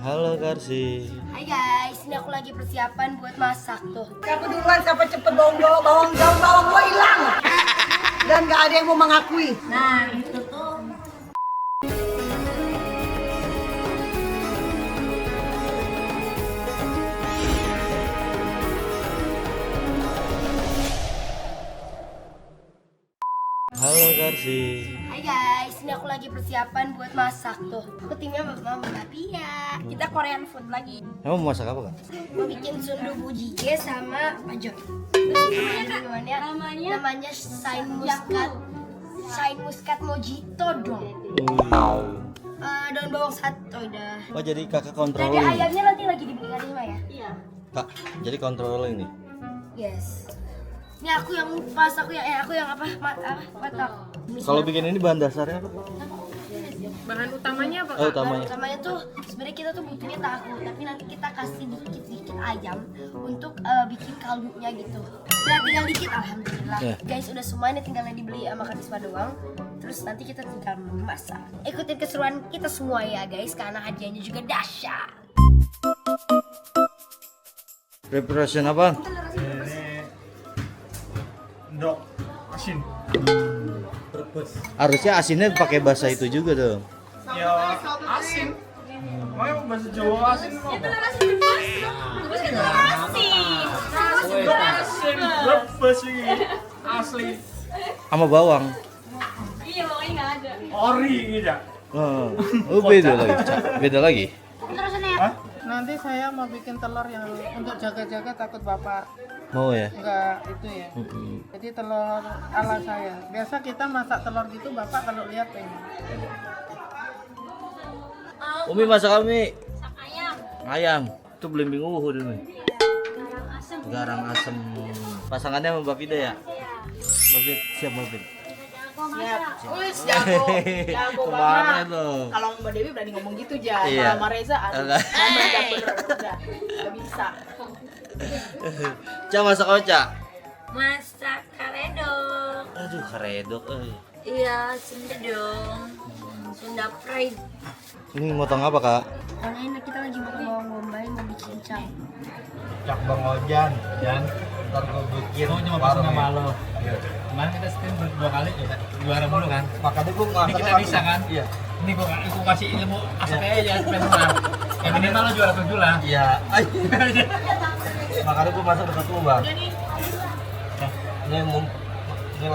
Halo Karsi. Hai guys, ini aku lagi persiapan buat masak tuh. Siapa duluan, siapa cepet bawang gua hilang. Dan gak ada yang mau mengakui. Nah, itu tuh. Halo Karsi. Hai guys, ini aku lagi persiapan buat masak tuh. Aku timnya Mama Pia. Kita Korean food lagi. Kamu mau masak apa Kak? Mau bikin sundubu jjigae sama pajeon. Terus namanya Shine Muscat Mojito dong. Daun bawang satu udah. Oh jadi kakak Ada controlling. ayamnya nanti lagi dibelikan Ima ya? Iya. Kak, jadi controlling nih. Yes. Ini aku yang pas, aku yang apa? Matak. Kalau bikin ini bahan dasarnya apa? Bahan utamanya apa? Oh, Kak? utamanya. Utamanya tuh sebenarnya kita tuh butuhnya tahu, tapi nanti kita kasih dikit-dikit ayam untuk bikin kaldunya gitu. Nah, tinggal dikit alhamdulillah. Yeah. Guys, udah semua ini tinggalnya dibeli sama Karisma doang. Terus nanti kita tinggal memasak. Ikutin keseruan kita semua ya guys, karena hadiahnya juga dahsyat. Preparation apa? Ndok asin. Harusnya asinnya pakai bahasa itu juga dong. Ya asin. Makanya bahasa Jawa asin apa? Asin brebes ini asli. Sama bawang. Ori gitu. Oh, beda lagi. Cak. Beda lagi. Nanti saya mau bikin telur yang untuk jaga-jaga takut bapak Mau ya? enggak itu ya. Jadi telur ala saya. Biasa kita masak telur gitu bapak kalau lihat pengen. Umi masak apa Umi? Ayam. Itu belimbing uhu dulu nih. Garang asem. Pasangannya sama Mbak Fida ya? Mbak Fida, siap Mbak Fida. Wis jago Kemana banget. tuh? Kalau Mbak Dewi berani ngomong gitu aja. Iya. Sama Reza aduh. Alah. Mama udah bener udah. Gak bisa. Cak masak apa Cak? Masak karedok. Aduh karedok. Iya, Sunda dong. Sunda fried. Ini motong apa Kak? Karena ini kita lagi mau bawang bombay mau dicincang. Cak Bang Ojan, Jan. Ntar gue bikin. Mau nyoba sama lo. Kemarin kita stream dua kali ya, juara mulu kan. Makanya gue Ini kita bisa kan? Iya. Ini gua kasih ilmu asapnya aja supaya menang. Yang minimal lo juara 7 lah. Iya. Makanya gue masak dekat lu bang. Ini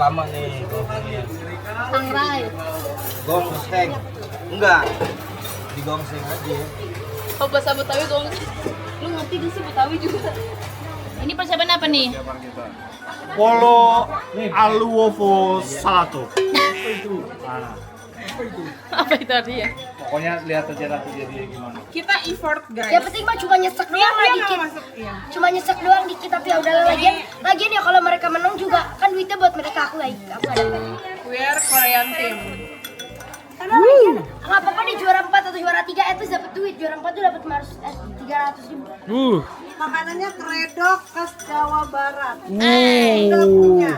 lama nih. Sangrai. Gongseng. Enggak. Digongseng aja. Oh bahasa Betawi dong. Lu ngerti gak sih Betawi juga? Ini persiapan apa nih? Polo Aluovo Salato. Apa itu artinya? Pokoknya lihat aja nanti jadi gimana. Kita effort guys. Yang penting mah cuma nyesek doang lah dikit. Masuk ya. Cuma nyesek doang dikit tapi ya udah lagian ya kalau mereka menang juga kan duitnya buat mereka aku nggak dapat. We are Korean team. Karena lagian nggak apa-apa di juara 4 atau juara 3 itu dapat duit. Juara 4 tuh dapat 300.000. Makanannya keredok khas Jawa Barat. Udah punya.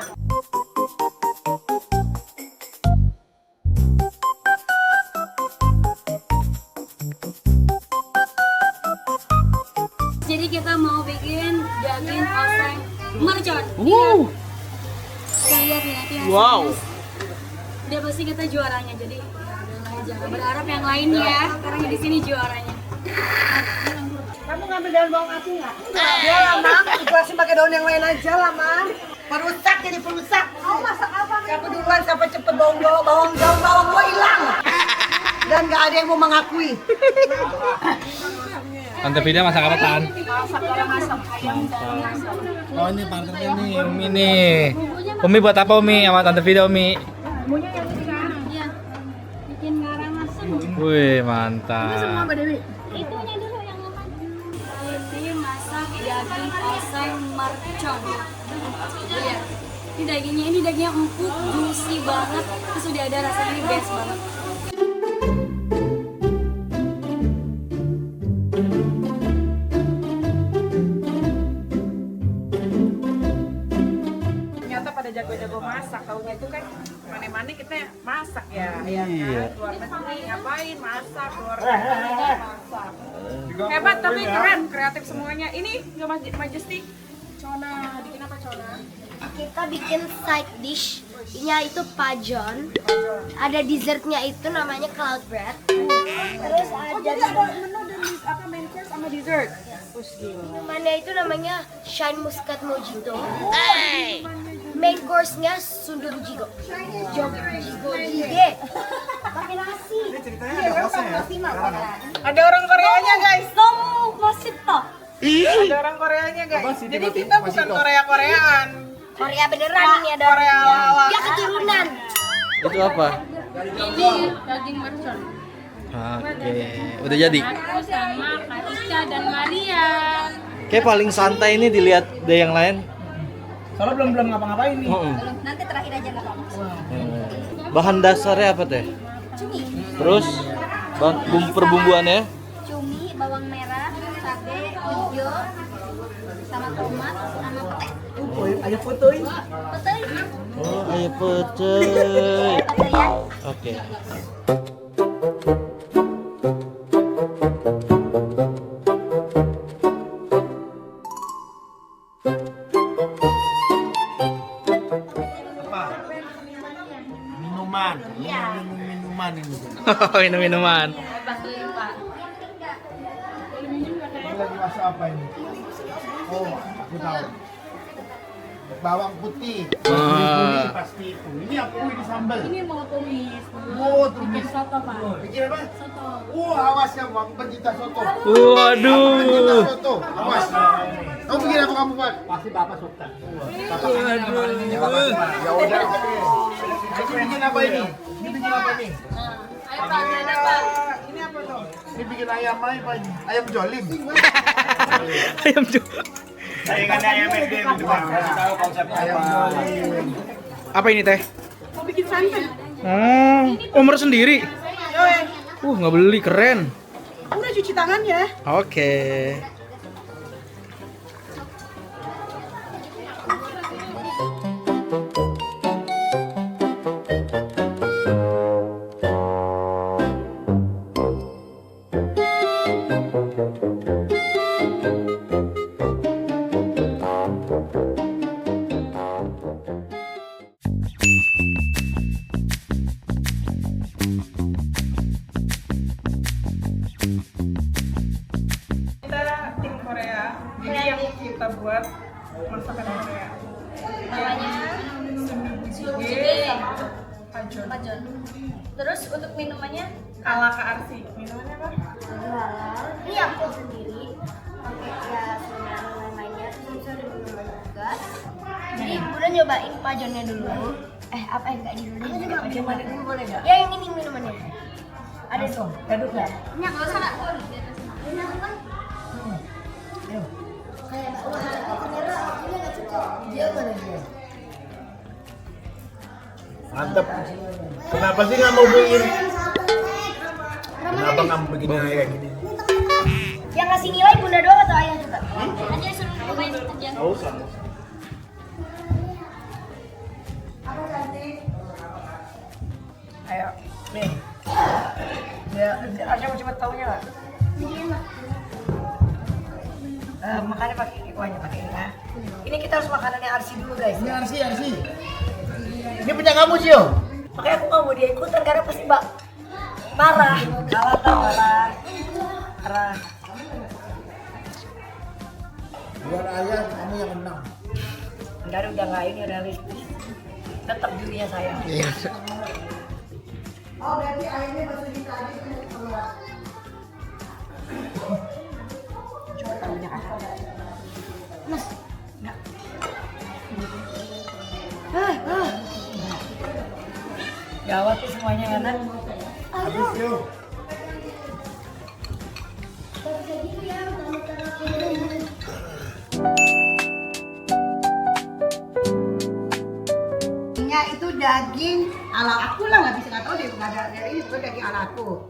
Jadi kita mau bikin daging oseng mercon. Kita lihat nih nanti hasilnya. Wow. Udah pasti kita juaranya. Jadi jangan berharap yang lain ya, karena di sini juaranya. Kamu ngambil daun bawang api nggak? Ya lah Mam, ikhlasin pakai daun yang lain aja lah Mam. Perusak jadi perusak. Kamu masak apa nih? Siapa duluan, siapa cepet bawang gua hilang. Dan gak ada yang mau mengakui. Tante Vida masak apa Tan? Masak orang masak ayam dan masak. Oh ini partnernya nih, Umi nih. Umi buat apa Umi sama Tante Vida Umi? Iya. Bikin ngarang asem. Wih mantap. Itunya dulu yang makan. Ini masak daging oseng mercon. Lihat. Ini dagingnya empuk, juicy banget. Terus udah ada rasanya ini best banget. Ternyata pada jago-jago masak. Taunya itu kan mana-mana kita masak ya. Ya kan? Luar negeri ngapain masak, luar negeri masak. Hebat tapi keren, kreatif semuanya. Ini Your Majesty. Cona, bikin apa Cona? Kita bikin side dish. Ini itu pajon. Ada dessertnya itu namanya cloud bread. Terus ada Menu dan apa main course sama dessert. minumannya itu namanya shine muscat mojito. Main course-nya sundu jigo. Jigo jige. Pakai nasi. Ada orang Koreanya guys. Nomu masih toh. Ada orang Koreanya guys. Jadi kita bukan Korea-Koreaan. Korea beneran ini ada Korea ala-ala. dia keturunan. Itu apa? Ini daging mercon. Oke, udah jadi. Aku sama Katika dan Maria. Kayak paling santai ini dilihat dari yang lain. Soalnya belum ngapa-ngapain nih. Nanti terakhir aja nggak apa-apa. Bahan dasarnya apa teh? Cumi, Terus perbumbuannya? Cumi, bawang merah, cabe, hijau, sama tomat, sama pete. Ayo fotoin. Pete. Oh, ayo pecel. Pete ya. Oke. Minuman. Minuman ini. Minum-minuman. Ini lagi masak apa ini? Oh, aku tahu. Bawang putih. Ini pasti itu. Ini aku ini sambal. Ini mau tumis. Oh, tumis. Soto Pak. Bikin apa? Soto. Awas ya, bang pencinta soto. Waduh. Pencinta soto. Awas. Kamu bikin apa kamu, Pak? Pasti Bapak suka. Bapak ini Bapak suka. Ya udah, oke. Ini bikin apa ini? Ini bikin apa ini? Ayo Pak, ada Pak. Ini apa tuh? Ini bikin ayam apa ini? Ayam jolim. Ayam juga. Sayangannya ayam SD itu, Bang. Kasih tahu konsepnya ayam jolim. Apa ini teh? Mau bikin santan. Umur sendiri. Yoi. Nggak beli, keren. Udah cuci tangan ya. Oke. Kita tim Korea. Ini yang kita buat masakan Korea. Namanya Jjigae sama pajon. pajon. Terus untuk minumannya Ala Kak Arsi. Minumannya apa? Ini aku sendiri pakai ya semua lain-lainnya. Terus ada minuman juga. Jadi Bunda nyobain pajonnya dulu. Apa yang nggak dulu? Aku juga minumannya dulu boleh nggak? Ya yang ini minumannya. Ada tuh. Gaduk ya? ini nggak usah Kak. Ini aku kan. Kayak ternyata ini nggak cukup. Dia mana dia? Mantep. Kenapa sih nggak mau bikin? Kenapa nggak mau bikin kayak gini? Yang ngasih nilai Bunda doang atau Ayah juga? Aja suruh cobain aja. Oh, sama. Ayo, nih. Ya, Aja mau cepet taunya nggak? Makannya pakai kuahnya pakai ini ya. Ini kita harus makanannya Arsi dulu guys. Ini Arsi. Ini punya kamu, Cio. Makanya aku nggak mau dia ikutan karena pasti marah. Kalah tau marah. Marah. Biar ayah kamu yang menang. Enggak udah nggak ini realistis. Tetap dirinya saya. Oh berarti ayahnya masukin tadi keluar. Coba tahunya kan. Mas, enggak. Gawat tuh semuanya ya kan? Habis, Cio. Itu daging ala aku lah, nggak bisa nggak tahu deh, nggak ada ini itu daging ala aku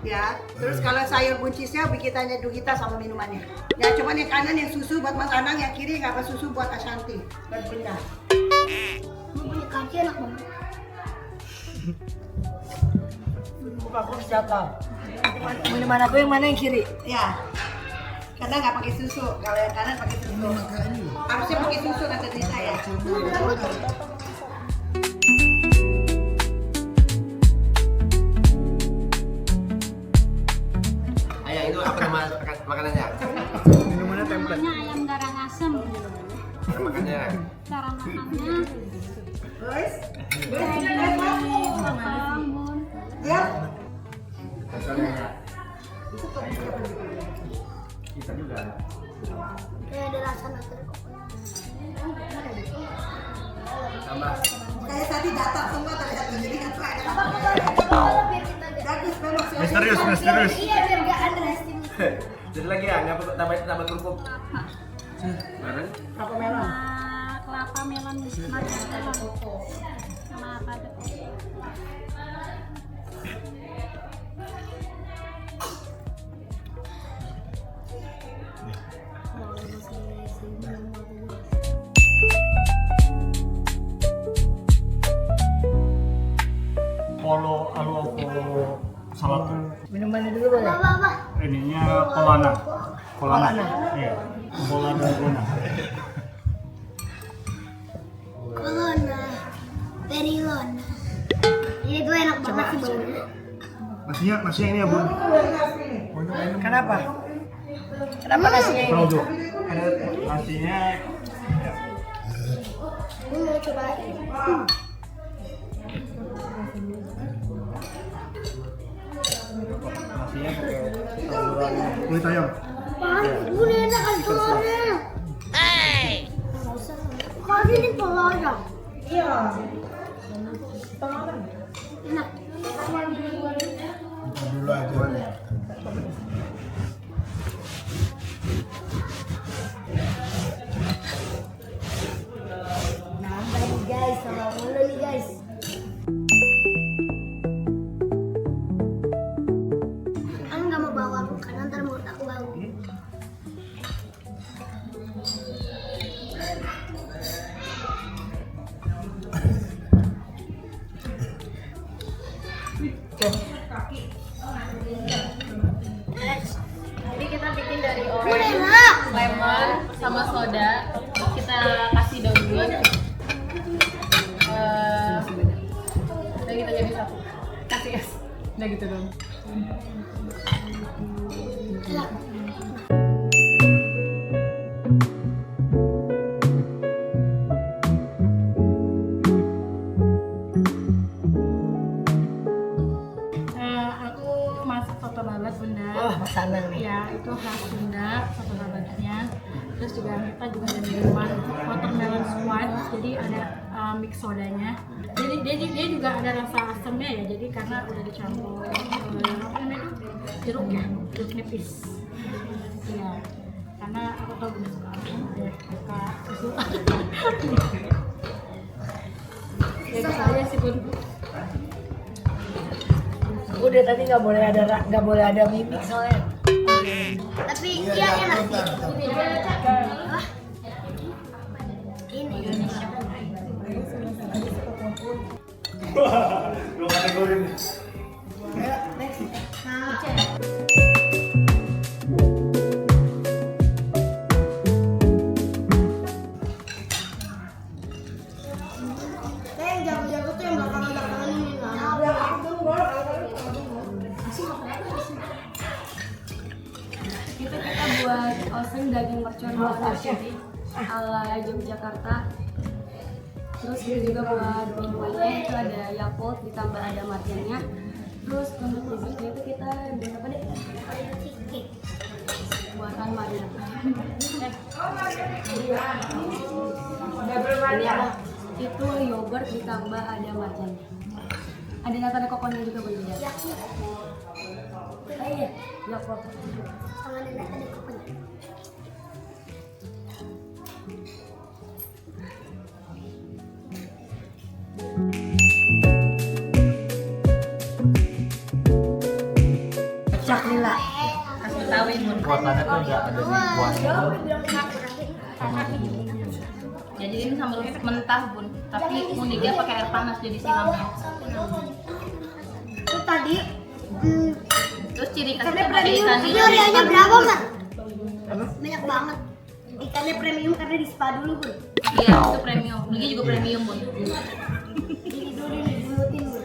ya. Terus kalau sayur buncisnya bikitannya Duhita sama minumannya ya, cuman yang kanan yang susu buat Mas Anang, yang kiri nggak apa susu buat Ashanti dan Bunda. Punya kaki enak banget. Buka kursi jatah. Minuman aku yang mana yang kiri? Ya. Karena nggak pakai susu. Kalau yang kanan pakai susu. Harusnya pakai susu kata Tita ya. Ayah, itu apa nama makanannya? Minumannya template. Namanya ayam garang asem. Cara makannya. Cara makannya Guys, potong bun. ya. Kita juga. Kayak ada rasa nasi. Tambah. Kayak tadi datar semua terlihat jadi kan ada. Bagus memang. Misterius. Iya biar gak underestimate. Jadi lagi ya, nggak perlu tambah kerupuk. Bareng. Apa melon? Kelapa melon marshmallow sama apa tuh? Polo salad. Minumannya dulu boleh. Apa? Ininya Polana. Iya. Polana Guna. Corona. Perilona. Ini tuh enak banget sih baunya. Nasinya ini ya, Bun. Kenapa? Kenapa nasinya ini? Produk. Nasinya Gue mau cobain. nasinya pakai Kulit ayam. Gue enak kan telurnya. Kok ini telur aja? Iya. Enak. Dulu aja. Nambah nih guys, sama mulu nih guys. Kan nggak mau bawa aku karena ntar mulut aku bau. Jadi kita bikin dari Udah orange, enak. lemon, sama soda. Kita kasih daun gula. Udah gitu jadi satu. Kasih. Udah gitu dong. Aku masak soto babat Bunda. Wah, pesanan nih. Ya, itu khas Sunda soto babatnya. Terus juga kita juga ada minuman watermelon squash. Jadi ada mix sodanya. Jadi dia juga ada rasa asamnya ya. Jadi karena udah dicampur apa namanya itu? Jeruk ya, jeruk nipis. Iya. Karena aku tahu Bunda suka susu. Ya gitu aja sih Bun. Udah tadi nggak boleh ada mimik soalnya. Tapi iya enak sih. Hah? Ini Indonesia. belum kategori nih. Yang jago-jago tuh yang belakangan-belakangan ini lah. Itu kita buat oseng daging mercon ala Yogyakarta. Terus kita juga buat minumannya itu ada Yakult ditambah ada marjannya. Terus untuk dessertnya itu kita buat apa deh? Buatan Marina. Ini apa? Itu yogurt ditambah ada marjannya. Ada nata ada kokonnya juga boleh ya. Oh iya, Yakult. Sama nenek ada kopinya. Cak lila. Khas Betawi Bun. Buatannya tuh udah ada di kuahnya. Ya jadi ini sambal mentah Bun. Tapi uniknya pakai air panas jadi siramnya. Itu tadi Terus ciri khasnya Ikannya pakai premium. ikan Ini harganya berapa, Mak? Banyak banget. Ikannya premium karena di spa dulu, Bun. Iya, itu premium. Ini juga premium, Bun. Ini dulu dibunutin, Bun.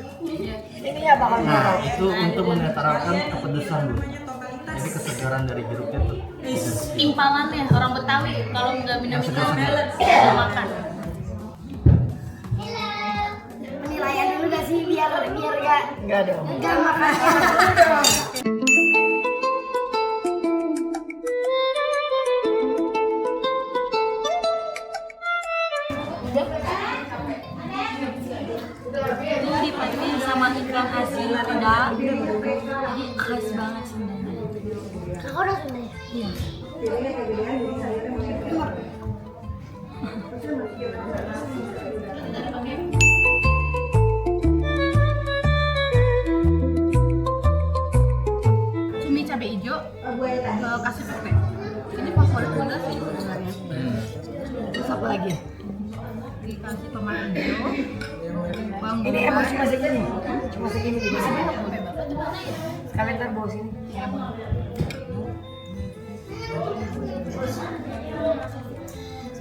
Ini ya bakal Nah, itu untuk menetralkan kepedesan, Bu. Jadi kesegaran dari jeruknya tuh. Timpalannya orang Betawi kalau nggak minum itu nggak makan. Penilaian dulu gak sih biar Enggak dong. gak makan. Itu dipaduin sama ikan asin udang. Jadi khas banget sebenarnya. Aku udah sudah. Iya. Cumi cabai hijau, kasih pepes. Ini favorit Bunda sih sebenarnya. Terus apa lagi? Dikasih tomat hijau, bawang Ini bombay. emang cuma segini. Cuma segini di sini. Sekalian ntar bawa sini.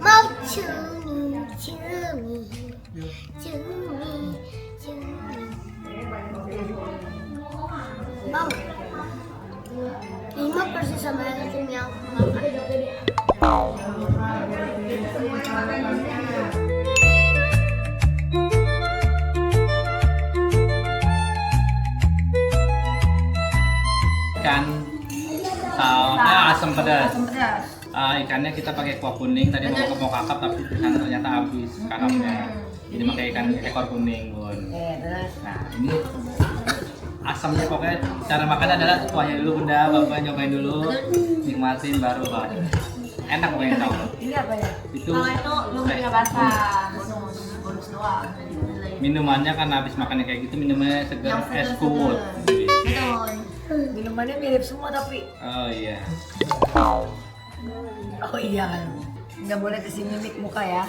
Mau cumi, cumi, cumi, cumi. Mau. Ini mah persis sama yang cumi yang aku makan. Ikan asam pedas. Ikannya kita pakai kuah kuning. Tadi mau kakap tapi ternyata habis kakapnya. Jadi pakai ikan ekor kuning, Bun. Nah, ini asamnya pokoknya cara makan adalah kuahnya dulu, Bunda. Bapak nyobain dulu, nikmatin baru Pak. Enak pokoknya tau. Ini apa ya? Itu Kalau itu lumpia basah, bonus doang. minumannya kan habis makannya kayak gitu minumannya segar es kuwut. Betul. Minumannya mirip semua tapi. Oh iya. Oh iya kan. Nggak boleh kasih mimik muka ya.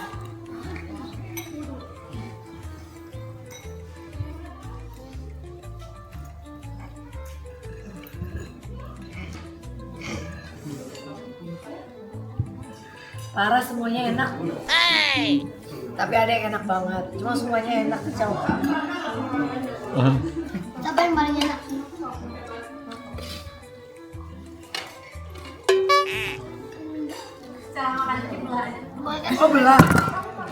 Parah semuanya enak. Tapi ada yang enak banget. Cuma semuanya enak kacau. Siapa yang paling enak? Cara makannya dibelah aja. Oh belah.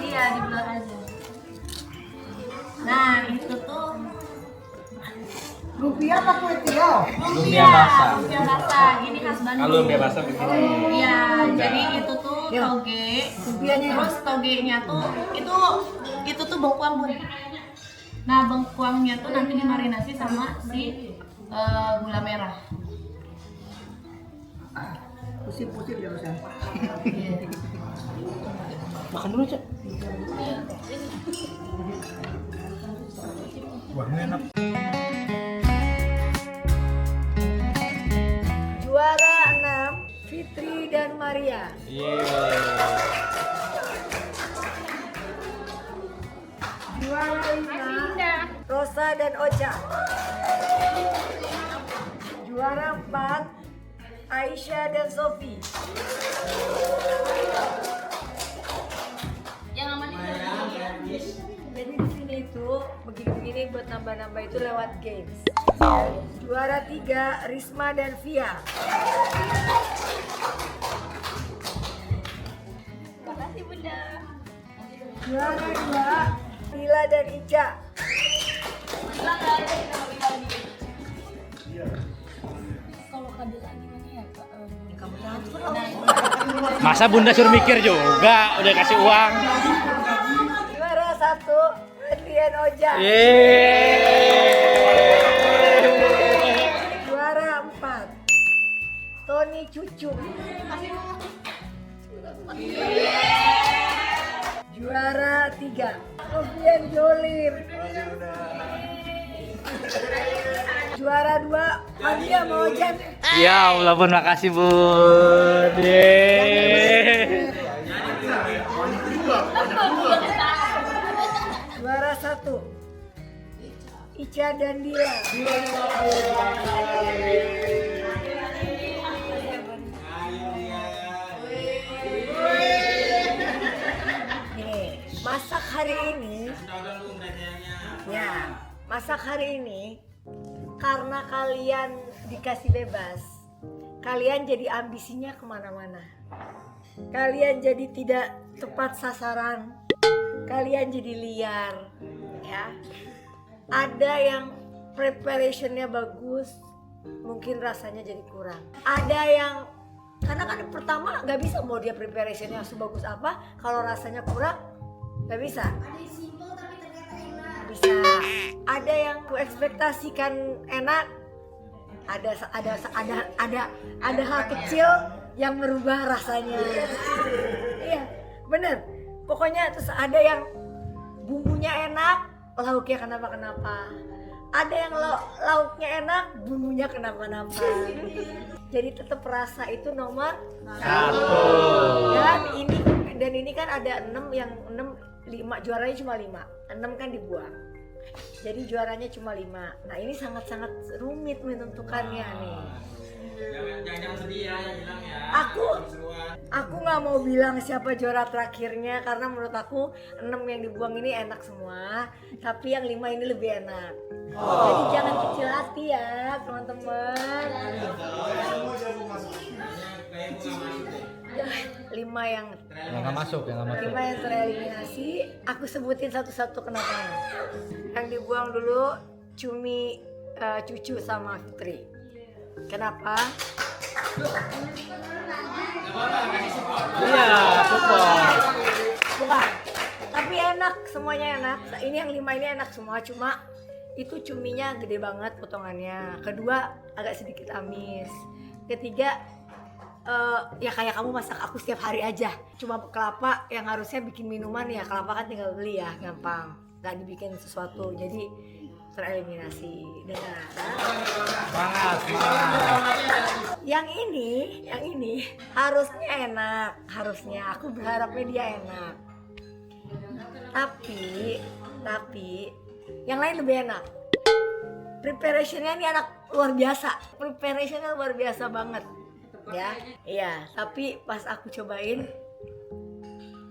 Iya, dibelah aja. Nah, itu tuh Lumpia apa kue tiaw? Lumpia basah. lumpia basah. Ini khas Bandung. Kalau lumpia basah begini. Iya, jadi itu tuh Ya. toge. Lumpianya ya? Terus togenya tuh itu tuh bengkuang, Bun. Nah, bengkuangnya tuh nanti dimarinasi sama si gula merah. Pusing-pusing ya usah. Makan dulu, Cak. Wah, ini enak. Juara 6 Fitri dan Maria. Juara 5 Rosa dan Ocha. Juara 4 Aisyah dan Sofi. Yang aman itu. Jadi di sini itu begini-begini buat nambah-nambah itu lewat games. Juara 3 Risma dan Via. Makasih, Bunda. Juara 2 Lila dan Ica. Kalau Kadila gimana ya, Kak? Masa Bunda suruh mikir juga, udah kasih uang. Juara 1 Adrian Oja. Juara 4 Tony Cucu. Juara 3 Sofian Jolim. Juara 2 Adia Mojan. Ya Allah, Bun, makasih, Bun. Yeay. Juara 1 Ica dan Dila. Masak hari ini, ya, masak hari ini karena kalian dikasih bebas, kalian jadi ambisinya kemana-mana, kalian jadi tidak tepat sasaran, kalian jadi liar, ya. Ada yang preparationnya bagus, mungkin rasanya jadi kurang. Ada yang karena kan pertama nggak bisa mau dia preparationnya sebagus apa, kalau rasanya kurang nggak bisa. Ada yang simple tapi ternyata enak. Bisa. Ada yang kuekspektasikan enak. Ada hal kecil yang merubah rasanya. Iya, bener. Pokoknya terus ada yang bumbunya enak, lauknya kenapa-kenapa. Ada yang lauknya enak, bumbunya kenapa-napa. Jadi tetap rasa itu nomor 1. Dan ini kan ada 6 yang 5 juaranya cuma 5. 6 kan dibuang. Jadi juaranya cuma 5. Nah, ini sangat-sangat rumit menentukannya nih. Jangan sedih ya, yang bilang ya. Aku nggak mau bilang siapa juara terakhirnya karena menurut aku 6 yang dibuang ini enak semua, tapi yang 5 ini lebih enak. Jadi jangan kecil hati ya teman-teman. 5 yang nggak masuk. 5 yang tereliminasi, aku sebutin satu-satu kenapa. Yang dibuang dulu Cumi, Cucu sama Fitri. Kenapa? Iya, support. Bukan. Tapi enak, semuanya enak. Ini yang 5 ini enak semua, cuma itu cuminya gede banget potongannya. Kedua agak sedikit amis. Ketiga ya kayak kamu masak aku setiap hari aja. Cuma kelapa yang harusnya bikin minuman ya kelapa kan tinggal beli ya, gampang. Gak dibikin sesuatu. Jadi tereliminasi dengan Semangat. yang ini harusnya enak, harusnya aku berharapnya dia enak. Tapi yang lain lebih enak. Preparationnya ini anak luar biasa, preparationnya luar biasa banget, ya. Iya, tapi pas aku cobain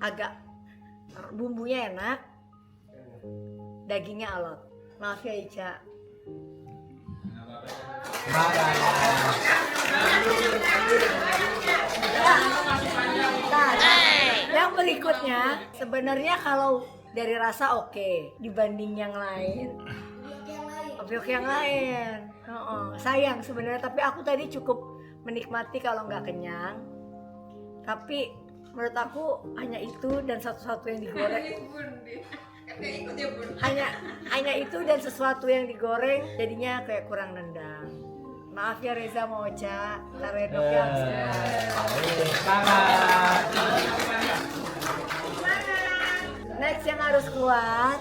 agak bumbunya enak, dagingnya alot. Maaf ya Ica. Nah, yang berikutnya sebenarnya kalau dari rasa oke, dibanding yang lain. Oke yang lain. Sayang sebenarnya, tapi aku tadi cukup menikmati kalau nggak kenyang. Tapi menurut aku hanya itu dan satu-satu yang digoreng. Hanya itu dan sesuatu yang digoreng jadinya kayak kurang nendang. Maaf ya Reza mau Ocha, taredoknya next yang harus kuat.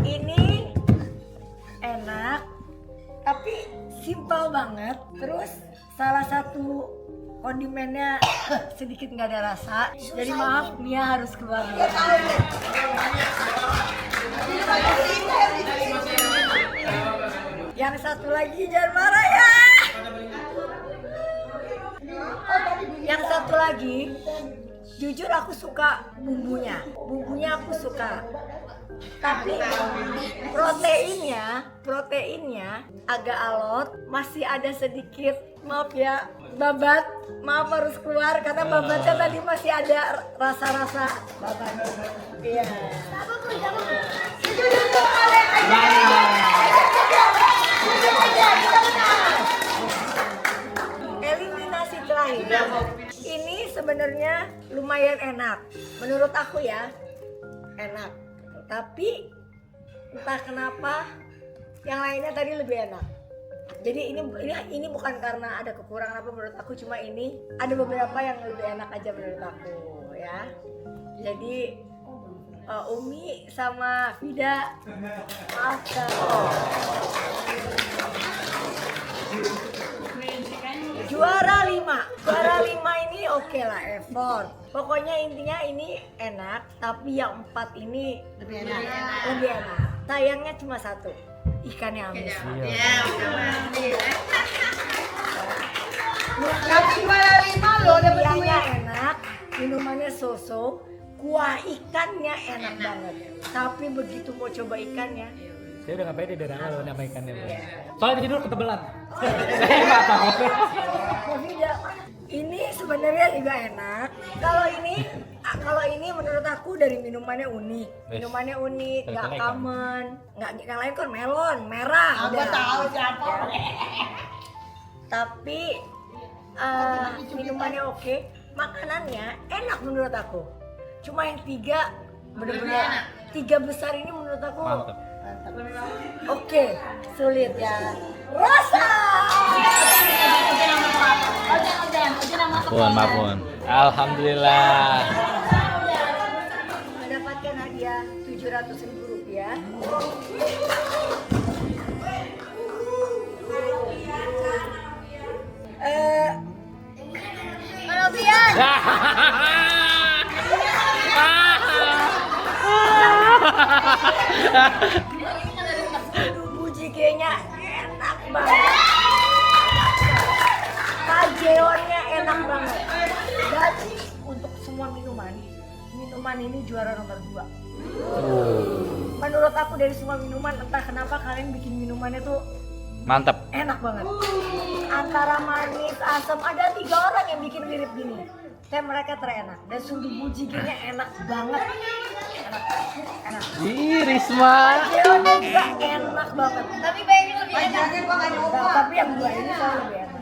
Ini enak tapi simpel banget. Terus salah satu kondimennya sedikit nggak ada rasa. Jadi maaf, Mia harus keluar. Yang satu lagi jangan marah ya. Yang satu lagi, jujur aku suka bumbunya aku suka. Tapi proteinnya agak alot, masih ada sedikit, maaf ya, babat, maaf harus keluar karena babatnya tadi masih ada rasa-rasa babat. Iya. Eliminasi terakhir. Ini sebenarnya lumayan enak, menurut aku ya, enak. Tapi entah kenapa yang lainnya tadi lebih enak. Jadi ini bukan karena ada kekurangan apa menurut aku, cuma ini ada beberapa yang lebih enak aja menurut aku ya. Jadi Umi sama Vida maafkan. Juara 5 ini oke lah, effort. Pokoknya intinya ini enak, tapi yang 4 ini lebih enak. Sayangnya cuma 1. ikannya habis. Tapi malah 5 loh dapat Kuahnya enak, minumannya so-so, kuah ikannya enak banget. Tapi begitu mau coba ikannya, Saya udah nggak pede dari awal nama ikannya. Soalnya di sini dulu ketebelan. Saya nggak tahu. ini sebenarnya juga enak. Kalau ini menurut aku dari minumannya unik. Minumannya unik, nggak common. Nggak yang lain kan melon, merah. Aku udah. tahu siapa. Tapi minumannya oke, makanannya enak menurut aku. Cuma yang 3 bener-bener 3 besar ini menurut aku Mantap. oke, sulit ya. Rasa. Maafun. Alhamdulillah. Mendapatkan hadiah Rp700.000. Kelebihan. Bujigenya enak banget. Kajeonnya enak banget. Jadi untuk semua minuman ini juara nomor 2. Menurut aku dari semua minuman, entah kenapa kalian bikin minumannya tuh Mantap. enak banget. Antara manis, asam, ada 3 orang yang bikin mirip gini. Tapi mereka terenak dan sungguh bujigenya enak banget. Enak. Ih, Risma. Kajeonnya juga enak banget. Tapi baiknya lebih enak. Jangan gua nggak nyoba. Tapi yang 2 ini selalu lebih enak.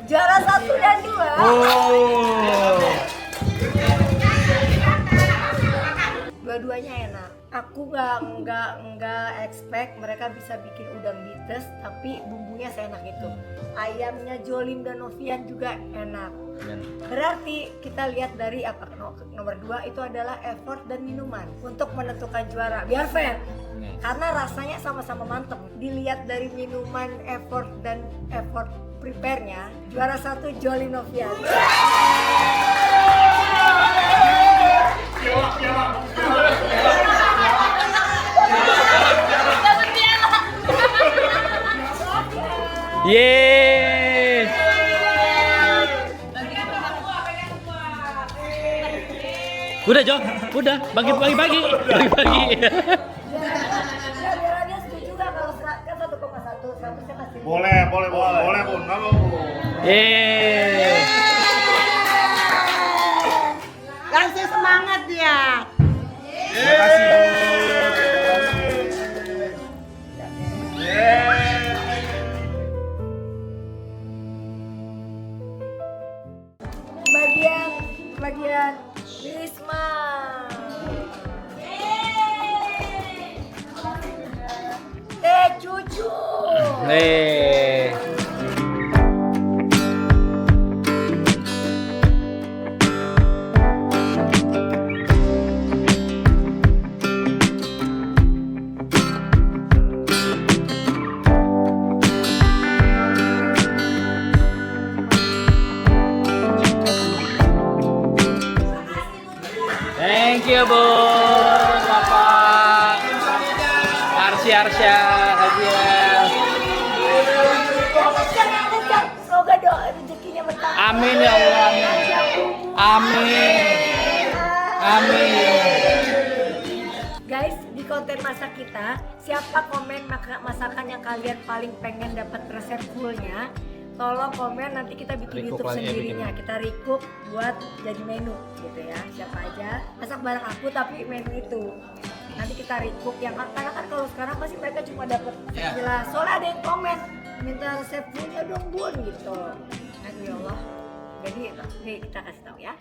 Juara 1 dan 2. Oh. Dua-duanya enak. Aku nggak expect mereka bisa bikin udang bites, tapi bumbunya seenak itu. Ayamnya Jolim dan Novian juga enak. Berarti kita lihat dari apa nomor 2 itu adalah effort dan minuman untuk menentukan juara. Biar fair. Karena rasanya sama-sama mantep. Dilihat dari minuman, effort dan effort prepare-nya, juara 1 Jolim Novian. Yeay. Udah Jo, udah bagi. Biar dia setuju gak kalau kan 1,1, 100 saya kasih. Boleh, Bun. Nggak mau. Yeay. Kasih semangat dia. Terima kasih, Bagian Risma. Cucu. Nih. Thank you, Bun, Bapak, Arsya, Kajian. Semoga doa rezekinya bertambah. Amin ya Allah, amin. Guys, di konten masak kita, siapa komen masakan yang kalian paling pengen dapat resep fullnya? Tolong komen, nanti kita bikin YouTube sendirinya. Kita recook buat jadi menu gitu ya. Siapa aja masak bareng aku tapi menu itu nanti kita recook yang karena kan kalau sekarang pasti mereka cuma dapat sekilas. Soalnya ada yang komen minta resep fullnya dong Bun gitu. Aduh ya Allah. Jadi kita kasih tahu ya.